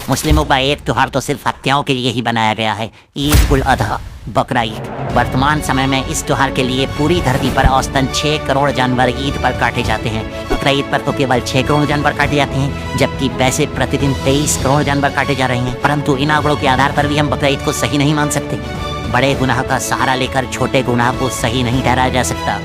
मुस्लिमों का एक त्योहार तो सिर्फ हत्याओं के लिए ही बनाया गया है, ईद उल अजहा, बकरा ईद। वर्तमान समय में इस त्योहार के लिए पूरी धरती पर औसतन 6 करोड़ जानवर ईद पर काटे जाते हैं। बकरा ईद पर तो केवल 6 करोड़ जानवर काटे जाते हैं, जबकि वैसे प्रतिदिन 23 करोड़ जानवर काटे जा रहे हैं। परंतु इन आंकड़ों के आधार पर भी हम बकरा ईद को सही नहीं मान सकते। बड़े गुनाह का सहारा लेकर छोटे गुनाह को सही नहीं ठहराया जा सकता।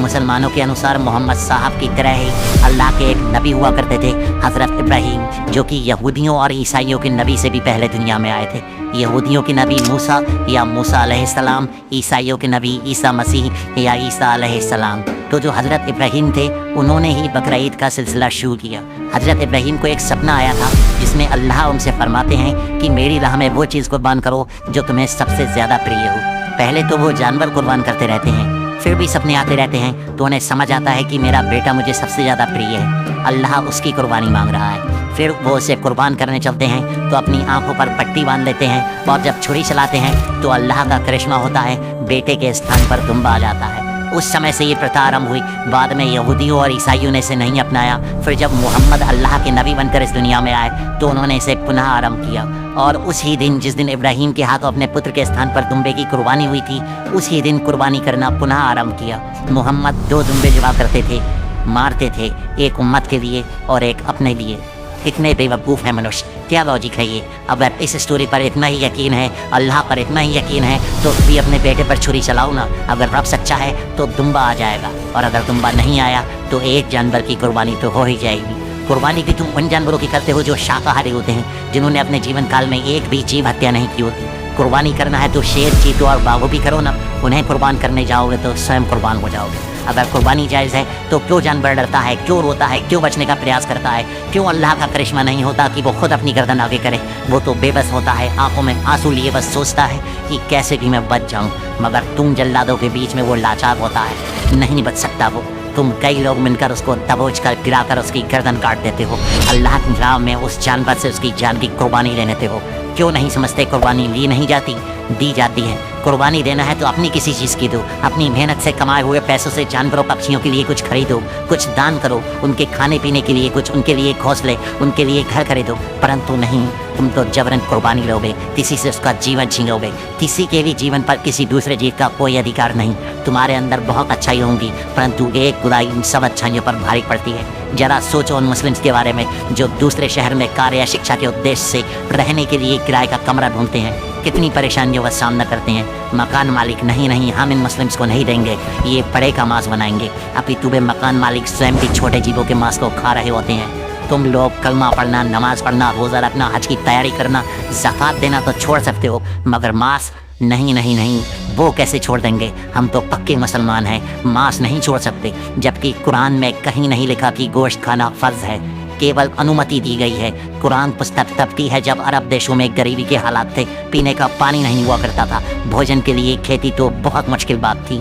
मुसलमानों के अनुसार मोहम्मद साहब की तरह ही अल्लाह के एक नबी हुआ करते थे, हज़रत इब्राहीम, जो कि यहूदियों और ईसाइयों के नबी से भी पहले दुनिया में आए थे। यहूदियों के नबी मूसा या मूसा अलैहिस्सलाम, ईसाइयों के नबी ईसा मसीह या ईसा अलैहिस्सलाम। तो जो हज़रत इब्राहीम थे, उन्होंने ही बकरा ईद का सिलसिला शुरू किया। हज़रत इब्राहीम को एक सपना आया था जिसमें अल्लाह उनसे फरमाते हैं कि मेरी राह में वो चीज़ कुर्बान करो जो तुम्हें सबसे ज़्यादा प्रिय हो। पहले तो वो जानवर कुर्बान करते रहते हैं, फिर भी सपने आते रहते हैं, तो उन्हें समझ आता है कि मेरा बेटा मुझे सबसे ज़्यादा प्रिय है, अल्लाह उसकी कुर्बानी मांग रहा है। फिर वो उसे कुर्बान करने चलते हैं तो अपनी आंखों पर पट्टी बांध लेते हैं, और जब छुरी चलाते हैं तो अल्लाह का करिश्मा होता है, बेटे के स्थान पर दुम्बा आ जाता है। उस समय से ये प्रथा आरंभ हुई। बाद में यहूदियों और ईसाइयों ने इसे नहीं अपनाया। फिर जब मोहम्मद अल्लाह के नबी बनकर इस दुनिया में आए तो उन्होंने इसे पुनः आरंभ किया, और उसी दिन जिस दिन इब्राहीम के हाथों अपने पुत्र के स्थान पर दुम्बे की कुर्बानी हुई थी, उसी दिन कुर्बानी करना पुनः आरंभ किया। मोहम्मद 2 दुम्बे जबा करते थे, मारते थे, एक उम्मत के लिए और एक अपने लिए। कितने बेवकूफ़ है मनुष्य, क्या लॉजिक है ये। अब इस स्टोरी पर इतना ही यकीन है, अल्लाह पर इतना ही यकीन है, तो भी अपने बेटे पर छुरी चलाओ ना। अगर रब सच्चा है तो दुम्बा आ जाएगा, और अगर दुम्बा नहीं आया तो एक जानवर की कुर्बानी तो हो ही जाएगी। कुर्बानी भी तुम उन जानवरों की करते हो जो शाकाहारी होते हैं, जिन्होंने अपने जीवन काल में एक भी जीव हत्या नहीं की होती। कुर्बानी करना है तो शेर, चीतों और बाघों भी करो ना। उन्हें कुर्बान करने जाओगे तो स्वयं कुर्बान हो जाओगे। अगर कुर्बानी जायज़ है तो क्यों जानवर डरता है, क्यों रोता है, क्यों बचने का प्रयास करता है? क्यों अल्लाह का करिश्मा नहीं होता कि वो खुद अपनी गर्दन आगे करे? वो तो बेबस होता है, आंखों में आंसू लिए बस सोचता है कि कैसे भी मैं बच जाऊं। मगर तुम जल्लादों के बीच में वो लाचार होता है, नहीं बच सकता वो। तुम कई लोग मिलकर उसको दबोच कर गिराकर उसकी गर्दन काट देते हो। अल्लाह की राह में उस जानवर से उसकी जान की कुर्बानी ले लेते हो। क्यों नहीं समझते कुर्बानी ली नहीं जाती, दी जाती है। कुर्बानी देना है तो अपनी किसी चीज़ की दो, अपनी मेहनत से कमाए हुए पैसों से जानवरों पक्षियों के लिए कुछ खरीदो, कुछ दान करो, उनके खाने पीने के लिए कुछ, उनके लिए घोंसले, उनके लिए घर खरीदो। परंतु नहीं, तुम तो जबरन कुर्बानी लोगे, किसी से उसका जीवन छीनोगे। किसी के भी जीवन पर किसी दूसरे जीव का कोई अधिकार नहीं। तुम्हारे अंदर बहुत अच्छाई होंगी, परंतु एक बुराई इन सब अच्छाइयों पर भारी पड़ती है। जरा सोचो उन मुस्लिम्स के बारे में जो दूसरे शहर में कार्य या शिक्षा के उद्देश्य से रहने के लिए किराए का कमरा ढूंढते हैं, कितनी परेशानियों का सामना करते हैं। मकान मालिक नहीं, हम इन मुस्लिम्स को नहीं देंगे, ये बड़े का मांस बनाएंगे। अपितु वे मकान मालिक स्वयं भी छोटे जीवों के मांस को खा रहे होते हैं। तुम लोग कलमा पढ़ना, नमाज पढ़ना, रोज़ा रखना, हज की तैयारी करना, ज़कात देना तो छोड़ सकते हो, मगर मांस नहीं, वो कैसे छोड़ देंगे? हम तो पक्के मुसलमान हैं, मांस नहीं छोड़ सकते। जबकि कुरान में कहीं नहीं लिखा कि गोश्त खाना फ़र्ज है, केवल अनुमति दी गई है। कुरान पुस्तक तब की है जब अरब देशों में गरीबी के हालात थे, पीने का पानी नहीं हुआ करता था, भोजन के लिए खेती तो बहुत मुश्किल बात थी।